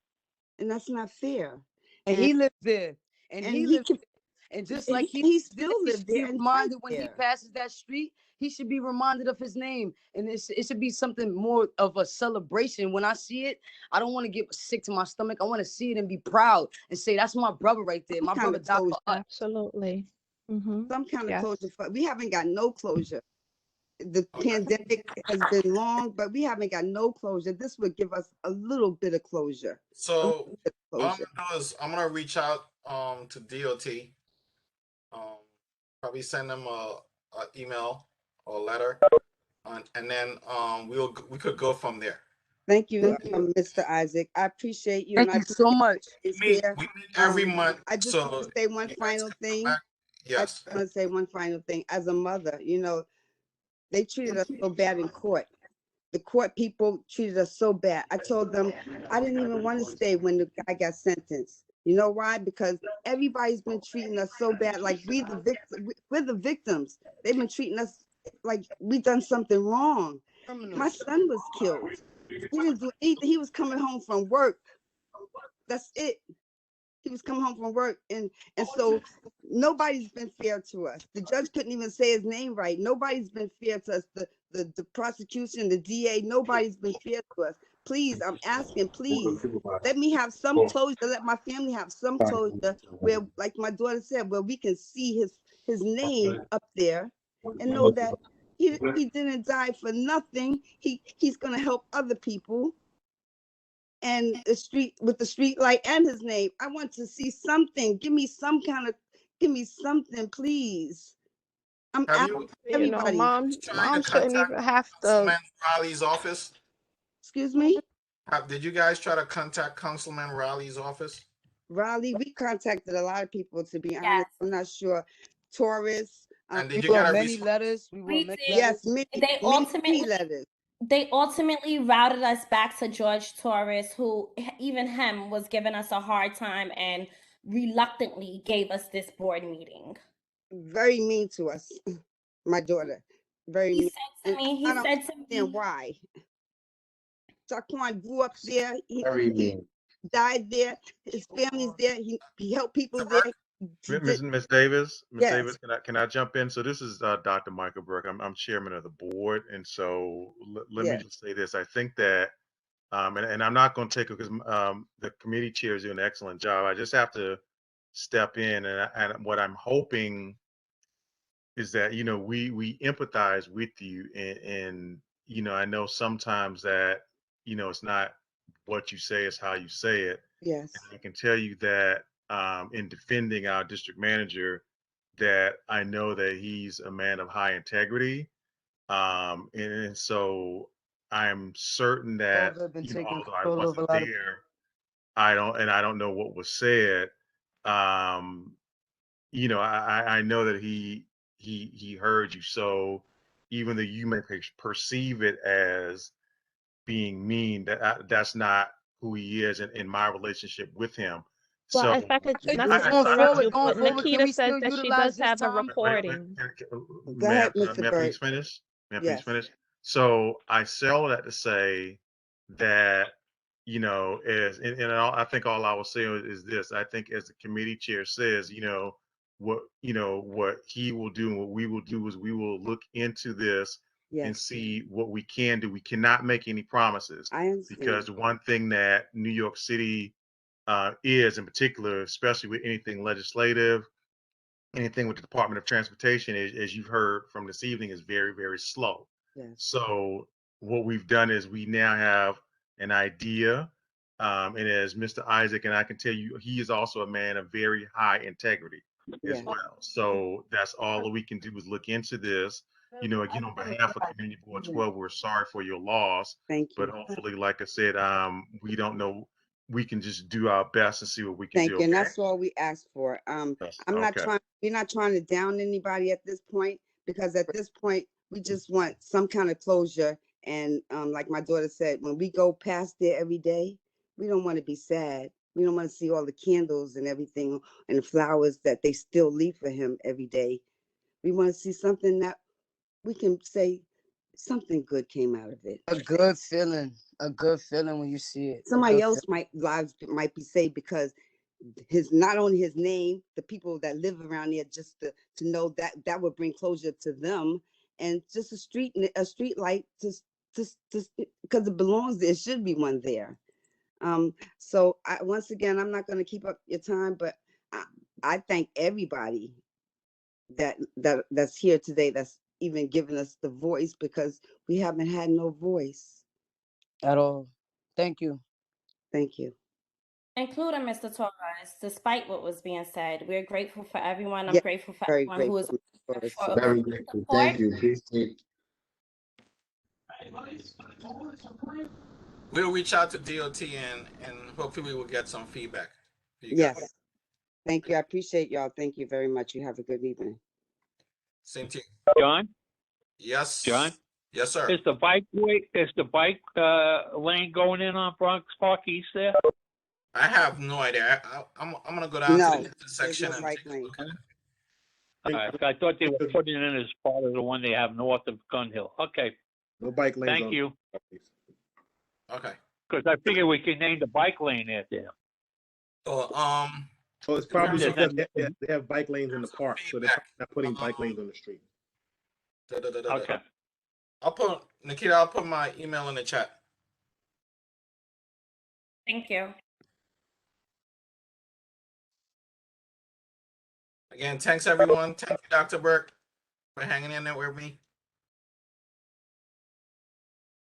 and that's not fair. And he lives there, and he lives can, there. And just and like he still he lives should be there and died reminded when he there. passes that street, he should be reminded of his name. And it should be something more of a celebration. When I see it, I don't want to get sick to my stomach. I want to see it and be proud and say, that's my brother right there. My brother died for us. Absolutely. Mm-hmm. Some kind of Yes. closure. We haven't got no closure. The pandemic has been long, but we haven't got no closure. This would give us a little bit of closure. So what I'm gonna do is I'm gonna reach out to DOT, probably send them a email or a letter, and then we could go from there. Thank you, Mr. Isaac. I appreciate you. Thank you so much. We meet every month. I just so want to say one final thing. Yes. I just want to say one final thing. As a mother, you know, they treated us so bad in court. The court people treated us so bad. I told them I didn't even want to stay when the guy got sentenced. You know why? Because everybody's been treating us so bad. Like we're the victims. They've been treating us like we done something wrong. My son was killed. He didn't do anything. He was coming home from work. That's it. He was coming home from work, and so nobody's been fair to us. The judge couldn't even say his name right. Nobody's been fair to us. The prosecution, the DA, nobody's been fair to us. Please, I'm asking, please, let me have some closure. Let my family have some closure where, like my daughter said, where we can see his name up there and know that he didn't die for nothing. He's gonna help other people. And the street with the street light and his name. I want to see something. Give me something, please. I'm asking everybody. Mom shouldn't even have to. Councilman Riley's office. Excuse me? Did you guys try to contact Councilman Riley's office? Riley, we contacted a lot of people, to be honest. I'm not sure. Taurus. And did we you get got many letters? We did. Yes, They many letters. They ultimately routed us back to George Torres, who even him was giving us a hard time and reluctantly gave us this board meeting. Very mean to us, my daughter. Very mean. Said to me, he I don't said to understand me, why. Shaquan grew up there. He mean. died there. His family's there. He helped people there. Miss Davis, Miss Yes. Davis, can I jump in? So this is Dr. Michael Burke. I'm chairman of the board, and so let me just say this. I think that, and I'm not going to take it because the committee chair is doing an excellent job. I just have to step in, and what I'm hoping is that we empathize with you, and I know sometimes that it's not what you say, it's how you say it. Yes. And I can tell you that in defending our district manager, that I know that he's a man of high integrity. And so I'm certain that, although I wasn't there, I don't know what was said. I know that he heard you. So even though you may perceive it as being mean, that's not who he is in my relationship with him. Well, So if I could not to interrupt you, but Nikita says that she does have a recording. May I please finish? May I please finish? So I say all that to say that, I think all I will say is this. I think as the committee chair says, what he will do and what we will do is we will look into this and see what we can do. We cannot make any promises, because one thing that New York City is, in particular, especially with anything legislative, anything with the Department of Transportation, as you've heard from this evening, is very, very slow. Yes. So what we've done is we now have an idea, and as Mr. Isaac, and I can tell you, he is also a man of very high integrity as well. So that's all that we can do is look into this. Again, on behalf of Community Board 12, we're sorry for your loss. Thank you. But hopefully, like I said, we don't know. We can just do our best and see what we can Thank do. you. And that's all we ask for. We're not trying to down anybody at this point, because at this point, we just want some kind of closure. And like my daughter said, when we go past there every day, we don't want to be sad. We don't want to see all the candles and everything and the flowers that they still leave for him every day. We want to see something that we can say, something good came out of it. A good feeling. A good feeling when you see it. Somebody else lives might be saved because not only his name, the people that live around there, just to know that would bring closure to them, and just a street light, just because it belongs there. It should be one there. So once again, I'm not going to keep up your time, but I thank everybody that's here today, that's even giving us the voice, because we haven't had no voice at all. Thank you. Thank you. Including Mr. Torres, despite what was being said, we're grateful for everyone. I'm Yeah, grateful for very everyone who is grateful. for Very grateful. Thank you. We'll reach out to DOT and hopefully we will get some feedback for you Yes. guys. Thank you. I appreciate y'all. Thank you very much. You have a good evening. Same to you. John? Yes. John? Yes, sir. Is the bike lane going in on Bronx Park East there? I have no idea. I'm gonna go down to the intersection no and bike take a look at it. I thought they were putting it in as part of the one they have north of Gun Hill. Okay. No bike lanes. Thank you. Okay. Because I figured we can name the bike lane there. So it's probably There's because that- they have bike lanes in the park, so they're not putting bike lanes on the street. Okay. Nikita, I'll put my email in the chat. Thank you. Again, thanks everyone. Thank you, Dr. Burke, for hanging in there with me.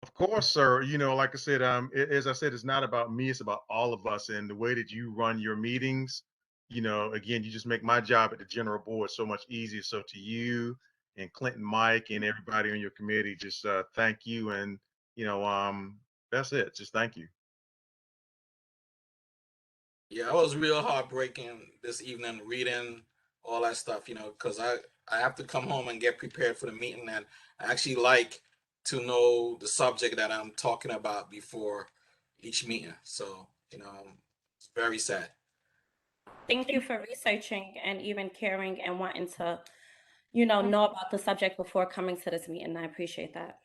Of course, sir. You know, like I said, as I said, it's not about me, it's about all of us, and the way that you run your meetings. You know, again, you just make my job at the general board so much easier. So to you and Clinton, Mike, and everybody on your committee, just thank you. And, you know, that's it. Just thank you. Yeah, it was real heartbreaking this evening reading all that stuff, you know, because I have to come home and get prepared for the meeting, and I actually like to know the subject that I'm talking about before each meeting. So, you know, it's very sad. Thank you for researching and even caring and wanting to, know about the subject before coming to this meeting. I appreciate that.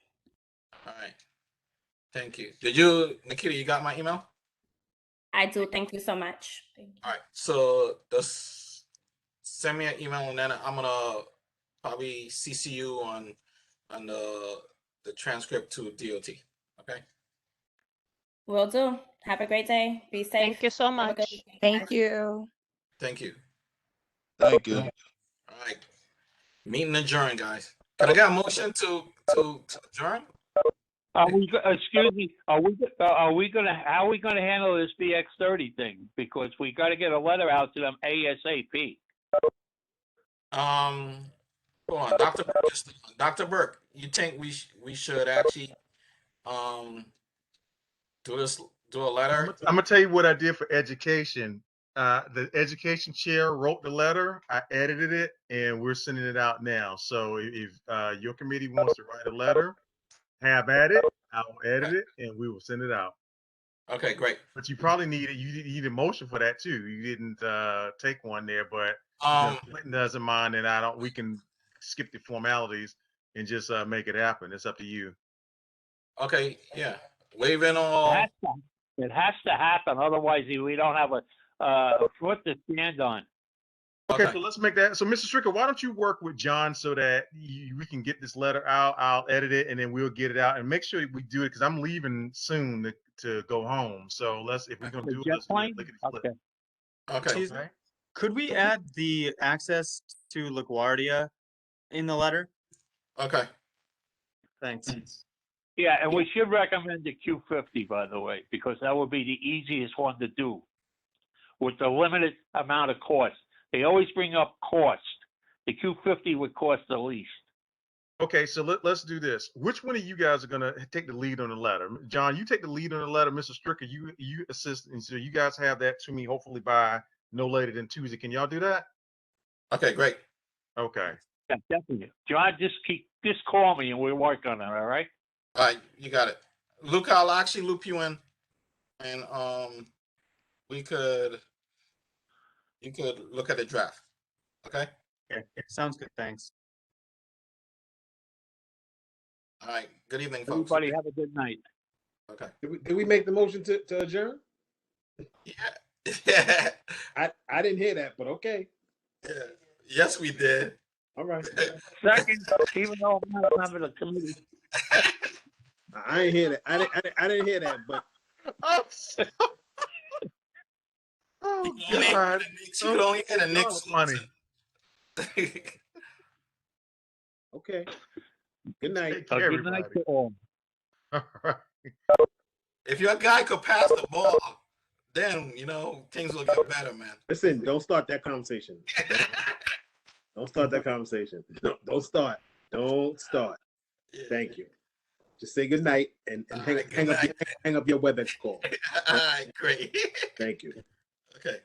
All right. Thank you. Nikita, you got my email? I do. Thank you so much. All right. So just send me an email, and then I'm gonna probably CC you on the transcript to DOT. Okay. Will do. Have a great day. Be safe. Thank you so Have a good much. weekend, Thank guys. you. Thank you. Thank you. All right. Meeting adjourned, guys. Can I get a motion to adjourn? Excuse me, how are we gonna handle this BX30 thing? Because we gotta get a letter out to them ASAP. Hold on, Dr. Burke, you think we should actually do a letter? I'm gonna tell you what I did for education. The education chair wrote the letter. I edited it, and we're sending it out now. So if your committee wants to write a letter, have at it. I'll edit it, and we will send it out. Okay, great. But you probably need a motion for that too. You didn't take one there, but Clinton doesn't mind, and we can skip the formalities and just make it happen. It's up to you. Okay, yeah. Wave in all. It has to happen, otherwise we don't have a foot to stand on. Okay, so let's make that. So, Mr. Stricker, why don't you work with John so that we can get this letter out? I'll edit it, and then we'll get it out, and make sure we do it because I'm leaving soon to go home. So if we're gonna do it, let's do it. Okay. Could we add the access to LaGuardia in the letter? Okay. Thanks. Yeah, and we should recommend the Q50, by the way, because that would be the easiest one to do with the limited amount of cost. They always bring up cost. The Q50 would cost the least. Okay, so let's do this. Which one of you guys are gonna take the lead on the letter? John, you take the lead on the letter. Mr. Stricker, you assist, and so you guys have that to me hopefully by no later than Tuesday. Can y'all do that? Okay, great. Okay. Yeah, definitely. John, just call me and we'll work on it. All right. All right, you got it. Luke, I'll actually loop you in, and you could look at the draft. Okay. Okay. Sounds good. Thanks. All right. Good evening, folks. Everybody have a good night. Okay. Did we make the motion to adjourn? Yeah. I didn't hear that, but okay. Yeah. Yes, we did. All right. Second, even though I'm not a member of the committee. I ain't hear that. I didn't hear that, but Oh, You God. could only hit a Nick Funny. okay. Good night. Take care, Good night everybody. to all. All right. If your guy could pass the ball, then things will get better, man. Listen, don't start that conversation. Don't start that conversation. No, don't start. Don't start. Yeah. Thank you. Just say good night and All hang right, good night. up your WebEx call. All right, great. Thank you. Okay.